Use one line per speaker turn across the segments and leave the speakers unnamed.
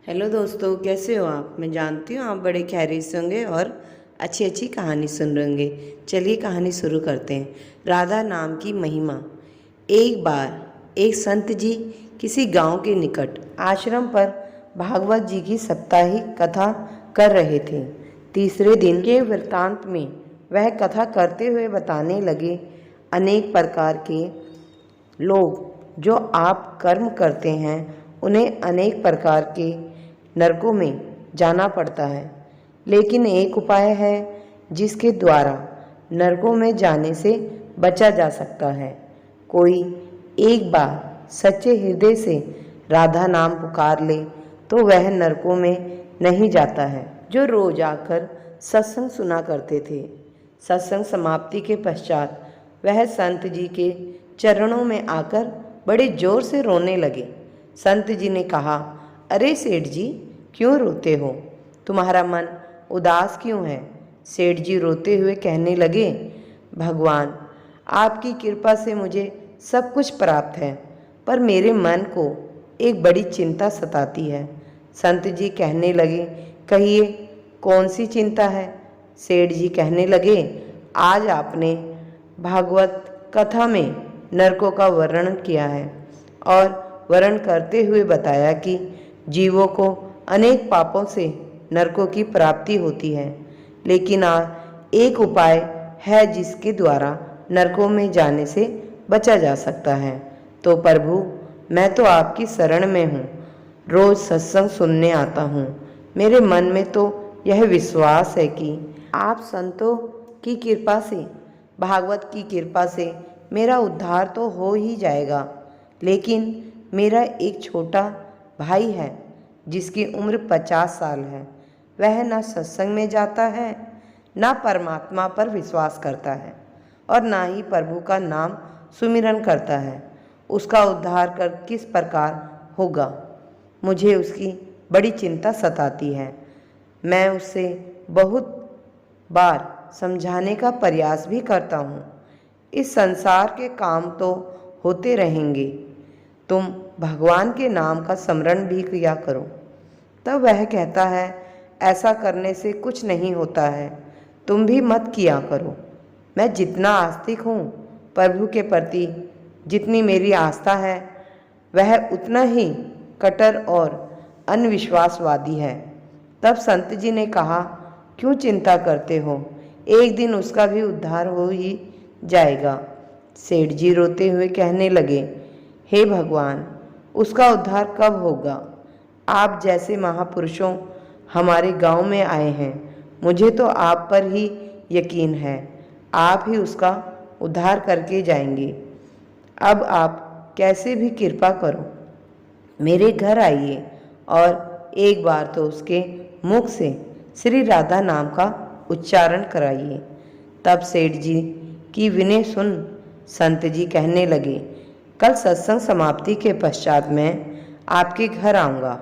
Hello दोस्तों, कैसे हो आप। मैं जानती हूँ आप बड़े खैरियत से होंगे और अच्छी अच्छी कहानी सुन रहे होंगे। चलिए कहानी शुरू करते हैं। राधा नाम की महिमा। एक बार एक संत जी किसी गांव के निकट आश्रम पर भागवत जी की साप्ताहिक कथा कर रहे थे। तीसरे दिन के वृत्तांत में वह कथा करते हुए बताने लगे, अनेक प्रकार के लोग जो आप कर्म करते हैं उन्हें अनेक प्रकार के नरकों में जाना पड़ता है, लेकिन एक उपाय है जिसके द्वारा नरकों में जाने से बचा जा सकता है। कोई एक बार सच्चे हृदय से राधा नाम पुकार ले तो वह नरकों में नहीं जाता है। जो रोज आकर सत्संग सुना करते थे, सत्संग समाप्ति के पश्चात वह संत जी के चरणों में आकर बड़े जोर से रोने लगे। संत जी ने कहा, अरे सेठ जी, क्यों रोते हो? तुम्हारा मन उदास क्यों है? सेठ जी रोते हुए कहने लगे, भगवान, आपकी कृपा से मुझे सब कुछ प्राप्त है, पर मेरे मन को एक बड़ी चिंता सताती है। संत जी कहने लगे, कहिए कौन सी चिंता है? सेठ जी कहने लगे, आज आपने भागवत कथा में नरकों का वर्णन किया है और वर्णन करते हुए बताया कि जीवों को अनेक पापों से नरकों की प्राप्ति होती है, लेकिन एक उपाय है जिसके द्वारा नरकों में जाने से बचा जा सकता है। तो प्रभु, मैं तो आपकी शरण में हूँ, रोज सत्संग सुनने आता हूँ। मेरे मन में तो यह विश्वास है कि आप संतों की कृपा से, भागवत की कृपा से मेरा उद्धार तो हो ही जाएगा, लेकिन मेरा एक छोटा भाई है जिसकी उम्र 50 साल है। वह ना सत्संग में जाता है, ना परमात्मा पर विश्वास करता है और ना ही प्रभु का नाम सुमिरन करता है। उसका उद्धार कर किस प्रकार होगा? मुझे उसकी बड़ी चिंता सताती है। मैं उससे बहुत बार समझाने का प्रयास भी करता हूँ। इस संसार के काम तो होते रहेंगे, तुम भगवान के नाम का स्मरण भी किया करो। तब वह कहता है, ऐसा करने से कुछ नहीं होता है, तुम भी मत किया करो। मैं जितना आस्तिक हूँ प्रभु के प्रति, जितनी मेरी आस्था है, वह उतना ही कट्टर और अनविश्वासवादी है। तब संत जी ने कहा, क्यों चिंता करते हो? एक दिन उसका भी उद्धार हो ही जाएगा। सेठ जी रोते हुए कहने लगे, हे भगवान, उसका उद्धार कब होगा? आप जैसे महापुरुषों हमारे गांव में आए हैं, मुझे तो आप पर ही यकीन है, आप ही उसका उद्धार करके जाएंगे। अब आप कैसे भी कृपा करो, मेरे घर आइए और एक बार तो उसके मुख से श्री राधा नाम का उच्चारण कराइए। तब सेठ जी की विनय सुन संत जी कहने लगे, कल सत्संग समाप्ति के पश्चात मैं आपके घर आऊँगा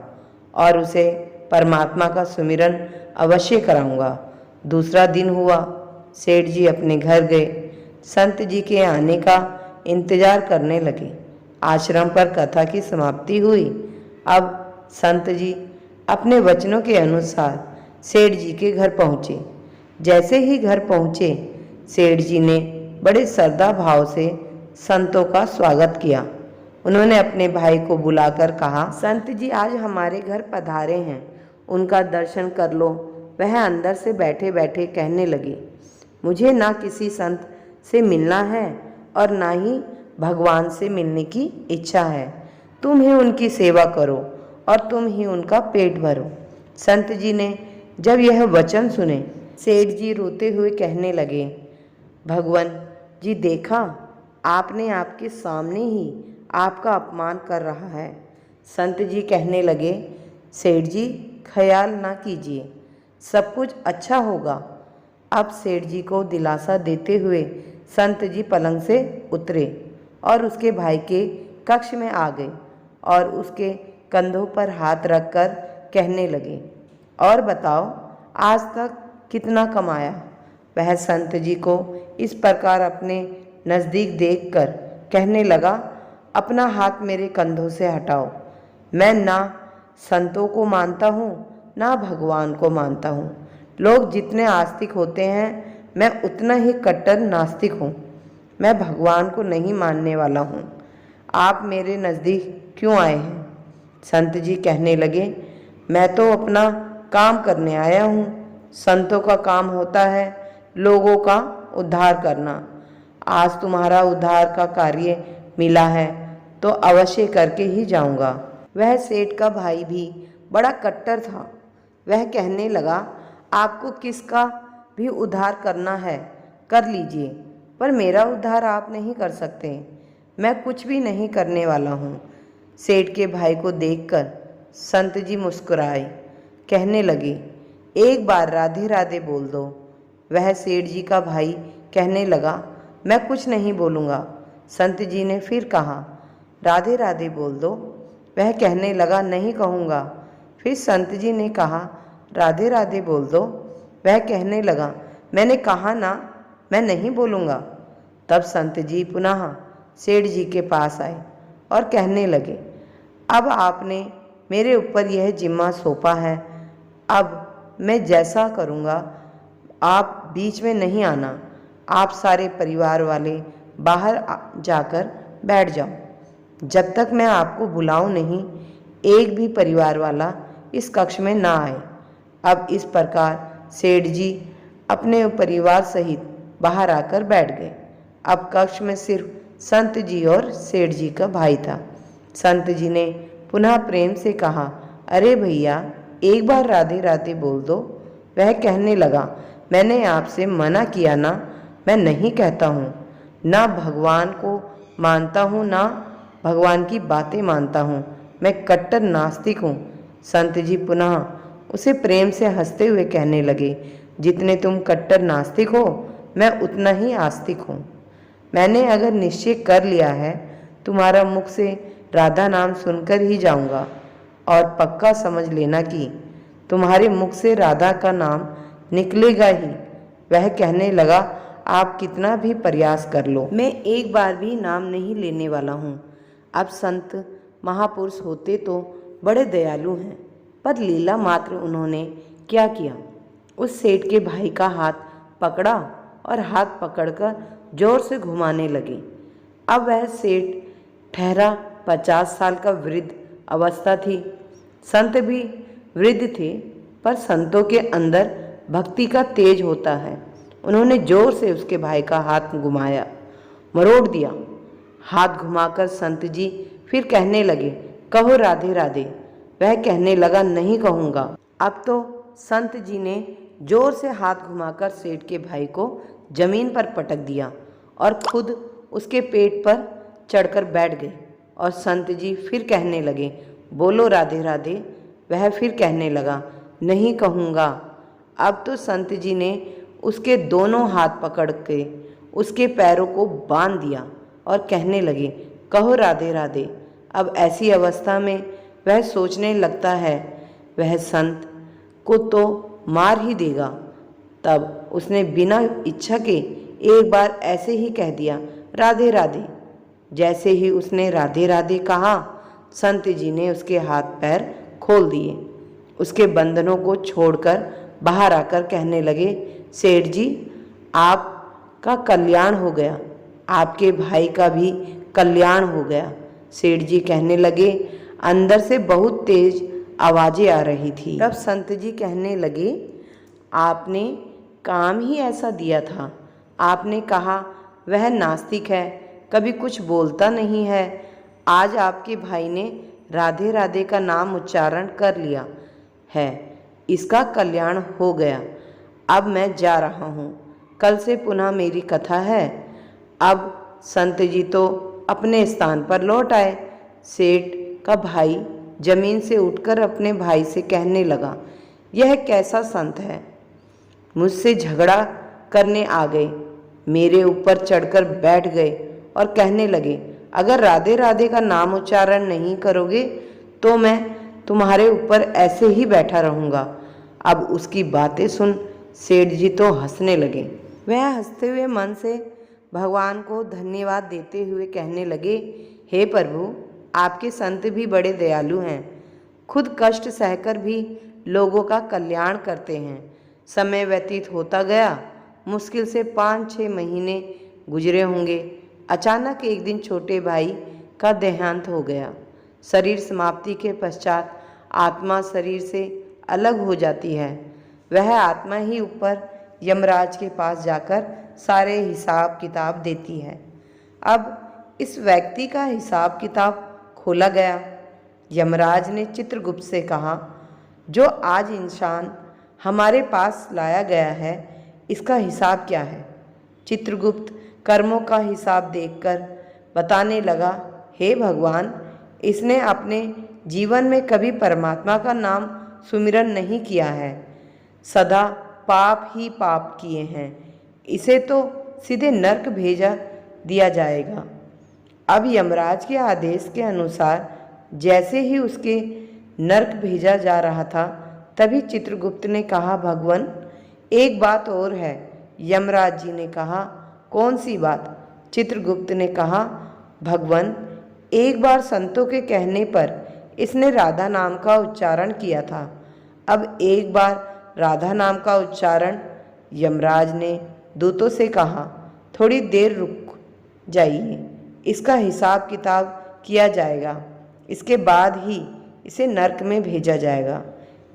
और उसे परमात्मा का सुमिरन अवश्य कराऊंगा। दूसरा दिन हुआ, सेठ जी अपने घर गए। संत जी के आने का इंतजार करने लगे। आश्रम पर कथा की समाप्ति हुई। अब संत जी अपने वचनों के अनुसार सेठ जी के घर पहुँचे। जैसे ही घर पहुँचे, सेठ जी ने बड़े श्रद्धा भाव से संतों का स्वागत किया। उन्होंने अपने भाई को बुलाकर कहा, संत जी आज हमारे घर पधारे हैं, उनका दर्शन कर लो। वह अंदर से बैठे बैठे कहने लगे, मुझे ना किसी संत से मिलना है और ना ही भगवान से मिलने की इच्छा है। तुम ही उनकी सेवा करो और तुम ही उनका पेट भरो। संत जी ने जब यह वचन सुने, सेठ जी रोते हुए कहने लगे, भगवान जी, देखा आपने आपके सामने ही आपका अपमान कर रहा है। संत जी कहने लगे, सेठ जी ख्याल ना कीजिए, सब कुछ अच्छा होगा। अब सेठ जी को दिलासा देते हुए संत जी पलंग से उतरे और उसके भाई के कक्ष में आ गए और उसके कंधों पर हाथ रखकर कहने लगे, और बताओ आज तक कितना कमाया? वह संत जी को इस प्रकार अपने नज़दीक देखकर कहने लगा, अपना हाथ मेरे कंधों से हटाओ। मैं ना संतों को मानता हूँ ना भगवान को मानता हूँ। लोग जितने आस्तिक होते हैं मैं उतना ही कट्टर नास्तिक हूँ। मैं भगवान को नहीं मानने वाला हूँ। आप मेरे नज़दीक क्यों आए हैं? संत जी कहने लगे, मैं तो अपना काम करने आया हूँ। संतों का काम होता है लोगों का उद्धार करना। आज तुम्हारा उद्धार का कार्य मिला है तो अवश्य करके ही जाऊंगा। वह सेठ का भाई भी बड़ा कट्टर था। वह कहने लगा, आपको किसका भी उद्धार करना है कर लीजिए, पर मेरा उद्धार आप नहीं कर सकते। मैं कुछ भी नहीं करने वाला हूँ। सेठ के भाई को देखकर संत जी मुस्कुराए, कहने लगे, एक बार राधे राधे बोल दो। वह सेठ जी का भाई कहने लगा, मैं कुछ नहीं बोलूँगा। संत जी ने फिर कहा, राधे राधे बोल दो। वह कहने लगा, नहीं कहूँगा। फिर संत जी ने कहा, राधे राधे बोल दो। वह कहने लगा, मैंने कहा ना मैं नहीं बोलूँगा। तब संत जी पुनः सेठ जी के पास आए और कहने लगे, अब आपने मेरे ऊपर यह जिम्मा सौंपा है, अब मैं जैसा करूँगा आप बीच में नहीं आना। आप सारे परिवार वाले बाहर जाकर बैठ जाओ। जब तक मैं आपको बुलाऊं नहीं, एक भी परिवार वाला इस कक्ष में ना आए। अब इस प्रकार सेठ जी अपने परिवार सहित बाहर आकर बैठ गए। अब कक्ष में सिर्फ संत जी और सेठ जी का भाई था। संत जी ने पुनः प्रेम से कहा, अरे भैया एक बार राधे राधे बोल दो। वह कहने लगा, मैंने आपसे मना किया ना, मैं नहीं कहता हूँ। ना भगवान को मानता हूँ ना भगवान की बातें मानता हूँ। मैं कट्टर नास्तिक हूँ। संत जी पुनः उसे प्रेम से हंसते हुए कहने लगे, जितने तुम कट्टर नास्तिक हो मैं उतना ही आस्तिक हूँ। मैंने अगर निश्चय कर लिया है तुम्हारा मुख से राधा नाम सुनकर ही जाऊंगा, और पक्का समझ लेना कि तुम्हारे मुख से राधा का नाम निकलेगा ही। वह कहने लगा, आप कितना भी प्रयास कर लो, मैं एक बार भी नाम नहीं लेने वाला हूँ। अब संत महापुरुष होते तो बड़े दयालु हैं, पर लीला मात्र उन्होंने क्या किया, उस सेठ के भाई का हाथ पकड़ा और हाथ पकड़कर जोर से घुमाने लगे। अब वह सेठ ठहरा 50 साल का वृद्ध अवस्था थी। संत भी वृद्ध थे, पर संतों के अंदर भक्ति का तेज होता है। उन्होंने जोर से उसके भाई का हाथ घुमाया, मरोड़ दिया। हाथ घुमाकर संत जी फिर कहने लगे, कहो राधे राधे। वह कहने लगा, नहीं कहूँगा। अब तो संत जी ने जोर से हाथ घुमाकर सेठ के भाई को जमीन पर पटक दिया और खुद उसके पेट पर चढ़कर बैठ गए। और संत जी फिर कहने लगे, बोलो राधे राधे। वह फिर कहने लगा, नहीं कहूँगा। अब तो संत जी ने उसके दोनों हाथ पकड़ के उसके पैरों को बांध दिया और कहने लगे, कहो राधे राधे। अब ऐसी अवस्था में वह सोचने लगता है वह संत को तो मार ही देगा। तब उसने बिना इच्छा के एक बार ऐसे ही कह दिया, राधे राधे। जैसे ही उसने राधे राधे कहा, संत जी ने उसके हाथ पैर खोल दिए, उसके बंधनों को छोड़कर बाहर आकर कहने लगे, सेठ जी आपका कल्याण हो गया, आपके भाई का भी कल्याण हो गया। सेठ जी कहने लगे, अंदर से बहुत तेज आवाज़ें आ रही थी। तब संत जी कहने लगे, आपने काम ही ऐसा दिया था। आपने कहा वह नास्तिक है, कभी कुछ बोलता नहीं है। आज आपके भाई ने राधे राधे का नाम उच्चारण कर लिया है, इसका कल्याण हो गया। अब मैं जा रहा हूँ, कल से पुनः मेरी कथा है। अब संत जी तो अपने स्थान पर लौट आए। सेठ का भाई जमीन से उठकर अपने भाई से कहने लगा, यह कैसा संत है, मुझसे झगड़ा करने आ गए, मेरे ऊपर चढ़कर बैठ गए और कहने लगे, अगर राधे राधे का नाम उच्चारण नहीं करोगे तो मैं तुम्हारे ऊपर ऐसे ही बैठा रहूँगा। अब उसकी बातें सुन सेठ जी तो हंसने लगे। वह हंसते हुए मन से भगवान को धन्यवाद देते हुए कहने लगे, हे प्रभु, आपके संत भी बड़े दयालु हैं। खुद कष्ट सहकर भी लोगों का कल्याण करते हैं। समय व्यतीत होता गया। मुश्किल से 5-6 महीने गुजरे होंगे। अचानक एक दिन छोटे भाई का देहांत हो गया। शरीर समाप्ति के पश्चात आत्मा शरीर से अलग हो जाती है। वह आत्मा ही ऊपर यमराज के पास जाकर सारे हिसाब किताब देती है। अब इस व्यक्ति का हिसाब किताब खोला गया। यमराज ने चित्रगुप्त से कहा, जो आज इंसान हमारे पास लाया गया है, इसका हिसाब क्या है? चित्रगुप्त कर्मों का हिसाब देखकर बताने लगा, हे भगवान, इसने अपने जीवन में कभी परमात्मा का नाम सुमिरन नहीं किया है, सदा पाप ही पाप किए हैं। इसे तो सीधे नरक भेजा दिया जाएगा। अब यमराज के आदेश के अनुसार जैसे ही उसके नरक भेजा जा रहा था, तभी चित्रगुप्त ने कहा, भगवान, एक बात और है। यमराज जी ने कहा, कौन सी बात? चित्रगुप्त ने कहा, भगवान, एक बार संतों के कहने पर इसने राधा नाम का उच्चारण किया था। अब एक बार राधा नाम का उच्चारण। यमराज ने दूतों से कहा, थोड़ी देर रुक जाइए, इसका हिसाब किताब किया जाएगा, इसके बाद ही इसे नरक में भेजा जाएगा।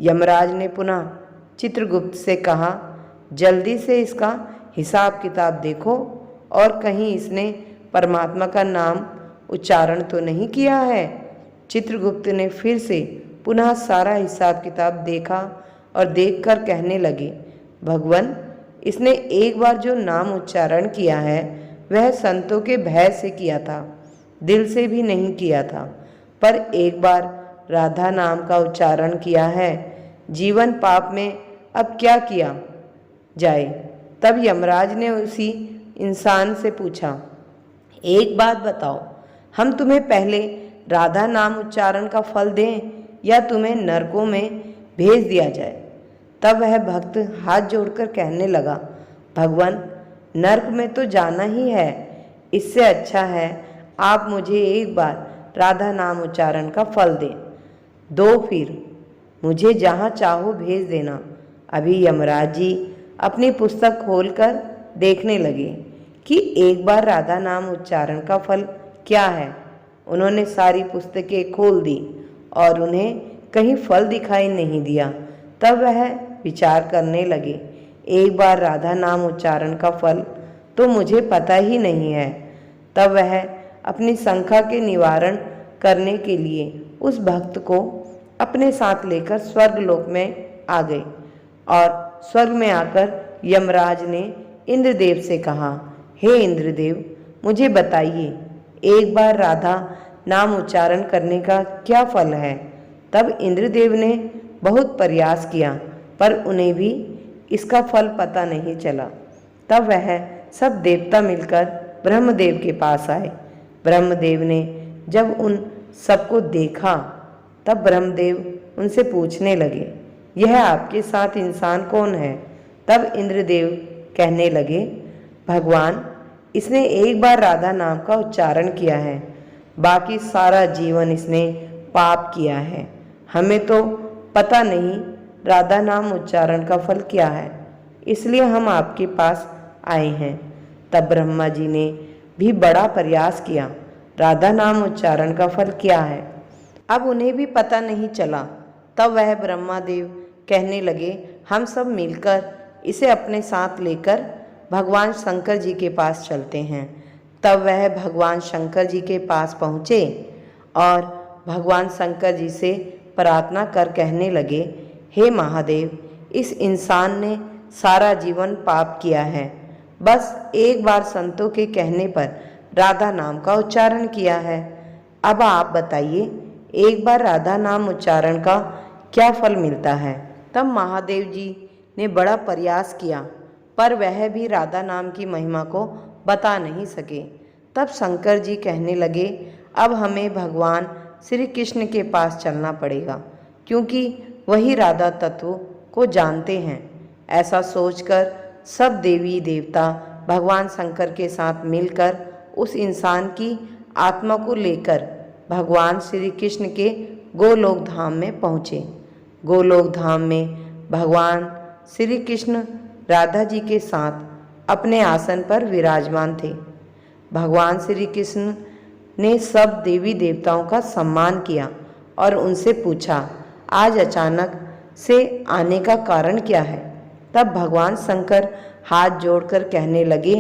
यमराज ने पुनः चित्रगुप्त से कहा, जल्दी से इसका हिसाब किताब देखो और कहीं इसने परमात्मा का नाम उच्चारण तो नहीं किया है। चित्रगुप्त ने फिर से पुनः सारा हिसाब किताब देखा और देखकर कहने लगे, भगवान, इसने एक बार जो नाम उच्चारण किया है वह संतों के भय से किया था, दिल से भी नहीं किया था। पर एक बार राधा नाम का उच्चारण किया है। जीवन पाप में अब क्या किया जाए? तब यमराज ने उसी इंसान से पूछा, एक बात बताओ, हम तुम्हें पहले राधा नाम उच्चारण का फल दें या तुम्हें नरकों में भेज दिया जाए? तब वह भक्त हाथ जोड़कर कहने लगा, भगवान, नरक में तो जाना ही है, इससे अच्छा है आप मुझे एक बार राधा नाम उच्चारण का फल दें, दो फिर मुझे जहाँ चाहो भेज देना। अभी यमराज जी अपनी पुस्तक खोलकर देखने लगे कि एक बार राधा नाम उच्चारण का फल क्या है। उन्होंने सारी पुस्तकें खोल दी और उन्हें कहीं फल दिखाई नहीं दिया। तब वह विचार करने लगे, एक बार राधा नाम उच्चारण का फल तो मुझे पता ही नहीं है। तब वह अपनी शंका के निवारण करने के लिए उस भक्त को अपने साथ लेकर स्वर्गलोक में आ गए और स्वर्ग में आकर यमराज ने इंद्रदेव से कहा, हे इंद्रदेव, मुझे बताइए, एक बार राधा नाम उच्चारण करने का क्या फल है? तब इंद्रदेव ने बहुत प्रयास किया पर उन्हें भी इसका फल पता नहीं चला। तब वह सब देवता मिलकर ब्रह्मदेव के पास आए। ब्रह्मदेव ने जब उन सबको देखा तब ब्रह्मदेव उनसे पूछने लगे, यह आपके साथ इंसान कौन है? तब इंद्रदेव कहने लगे, भगवान, इसने एक बार राधा नाम का उच्चारण किया है, बाकी सारा जीवन इसने पाप किया है। हमें तो पता नहीं राधा नाम उच्चारण का फल क्या है, इसलिए हम आपके पास आए हैं। तब ब्रह्मा जी ने भी बड़ा प्रयास किया, राधा नाम उच्चारण का फल क्या है? अब उन्हें भी पता नहीं चला। तब वह ब्रह्मादेव कहने लगे, हम सब मिलकर इसे अपने साथ लेकर भगवान शंकर जी के पास चलते हैं। तब वह भगवान शंकर जी के पास पहुँचे और भगवान शंकर जी से प्रार्थना कर कहने लगे, हे महादेव, इस इंसान ने सारा जीवन पाप किया है, बस एक बार संतों के कहने पर राधा नाम का उच्चारण किया है। अब आप बताइए, एक बार राधा नाम उच्चारण का क्या फल मिलता है? तब महादेव जी ने बड़ा प्रयास किया पर वह भी राधा नाम की महिमा को बता नहीं सके। तब शंकर जी कहने लगे, अब हमें भगवान श्री कृष्ण के पास चलना पड़ेगा, क्योंकि वही राधा तत्व को जानते हैं। ऐसा सोचकर सब देवी देवता भगवान शंकर के साथ मिलकर उस इंसान की आत्मा को लेकर भगवान श्री कृष्ण के गोलोक धाम में पहुँचे। गोलोक धाम में भगवान श्री कृष्ण राधा जी के साथ अपने आसन पर विराजमान थे। भगवान श्री कृष्ण ने सब देवी देवताओं का सम्मान किया और उनसे पूछा, आज अचानक से आने का कारण क्या है। तब भगवान शंकर हाथ जोड़कर कहने लगे,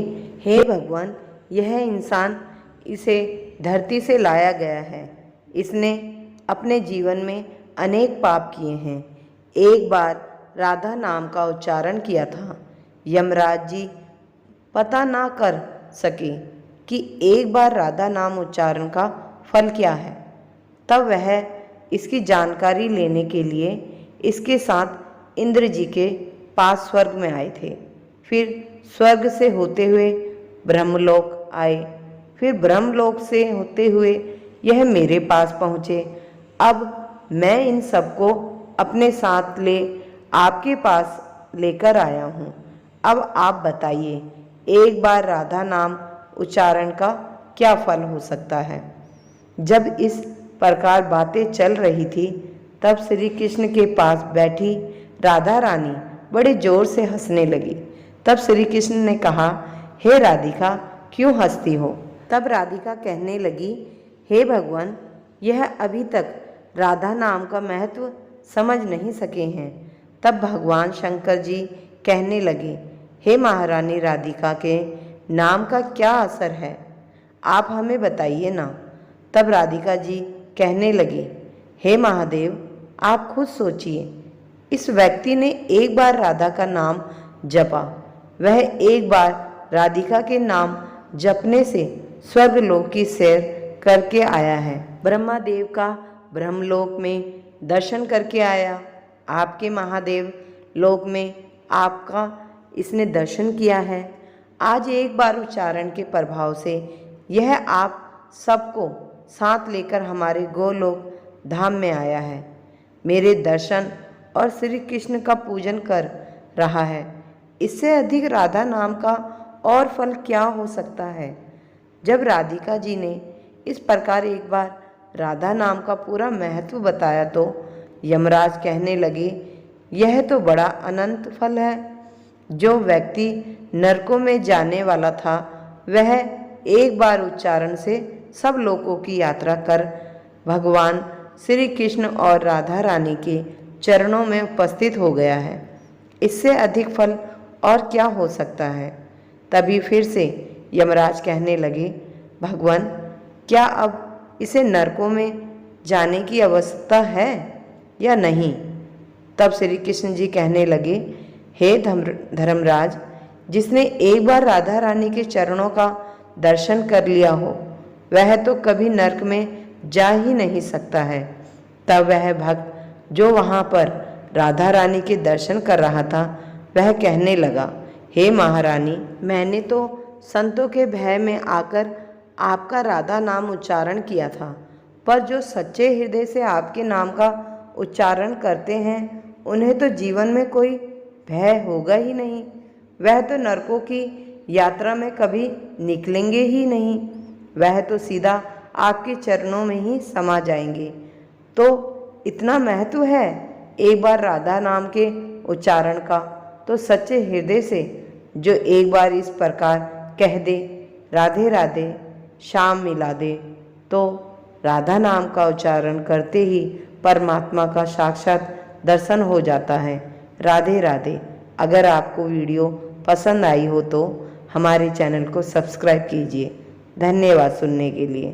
हे भगवान, यह इंसान इसे धरती से लाया गया है। इसने अपने जीवन में अनेक पाप किए हैं। एक बार राधा नाम का उच्चारण किया था। यमराज जी पता ना कर सके कि एक बार राधा नाम उच्चारण का फल क्या है। तब वह इसकी जानकारी लेने के लिए इसके साथ इंद्र जी के पास स्वर्ग में आए थे। फिर स्वर्ग से होते हुए ब्रह्मलोक आए। फिर ब्रह्मलोक से होते हुए यह मेरे पास पहुँचे। अब मैं इन सबको अपने साथ ले आपके पास लेकर आया हूँ। अब आप बताइए, एक बार राधा नाम उच्चारण का क्या फल हो सकता है। जब इस प्रकार बातें चल रही थी तब श्री कृष्ण के पास बैठी राधा रानी बड़े जोर से हंसने लगी। तब श्री कृष्ण ने कहा, हे राधिका, क्यों हंसती हो। तब राधिका कहने लगी, हे भगवान, यह अभी तक राधा नाम का महत्व समझ नहीं सके हैं। तब भगवान शंकर जी कहने लगे, हे महारानी राधिका के नाम का क्या असर है, आप हमें बताइए ना। तब राधिका जी कहने लगे, हे महादेव, आप खुद सोचिए, इस व्यक्ति ने एक बार राधा का नाम जपा। वह एक बार राधिका के नाम जपने से स्वर्गलोक की सैर करके आया है। ब्रह्मा देव का ब्रह्मलोक में दर्शन करके आया। आपके महादेव लोक में आपका इसने दर्शन किया है। आज एक बार उच्चारण के प्रभाव से यह आप सबको साथ लेकर हमारे गोलोक धाम में आया है। मेरे दर्शन और श्री कृष्ण का पूजन कर रहा है। इससे अधिक राधा नाम का और फल क्या हो सकता है। जब राधिका जी ने इस प्रकार एक बार राधा नाम का पूरा महत्व बताया तो यमराज कहने लगे, यह तो बड़ा अनंत फल है। जो व्यक्ति नरकों में जाने वाला था वह एक बार उच्चारण से सब लोगों की यात्रा कर भगवान श्री कृष्ण और राधा रानी के चरणों में उपस्थित हो गया है। इससे अधिक फल और क्या हो सकता है। तभी फिर से यमराज कहने लगे, भगवान, क्या अब इसे नरकों में जाने की आवश्यकता है या नहीं। तब श्री कृष्ण जी कहने लगे, हे धर्मराज, जिसने एक बार राधा रानी के चरणों का दर्शन कर लिया हो वह तो कभी नरक में जा ही नहीं सकता है। तब वह भक्त जो वहाँ पर राधा रानी के दर्शन कर रहा था वह कहने लगा, हे महारानी, मैंने तो संतों के भय में आकर आपका राधा नाम उच्चारण किया था, पर जो सच्चे हृदय से आपके नाम का उच्चारण करते हैं उन्हें तो जीवन में कोई भय होगा ही नहीं। वह तो नरकों की यात्रा में कभी निकलेंगे ही नहीं। वह तो सीधा आपके चरणों में ही समा जाएंगे। तो इतना महत्व है एक बार राधा नाम के उच्चारण का, तो सच्चे हृदय से जो एक बार इस प्रकार कह दे, राधे राधे, शाम मिला दे, तो राधा नाम का उच्चारण करते ही परमात्मा का साक्षात दर्शन हो जाता है। राधे राधे। अगर आपको वीडियो पसंद आई हो तो हमारे चैनल को सब्सक्राइब कीजिए। धन्यवाद सुनने के लिए।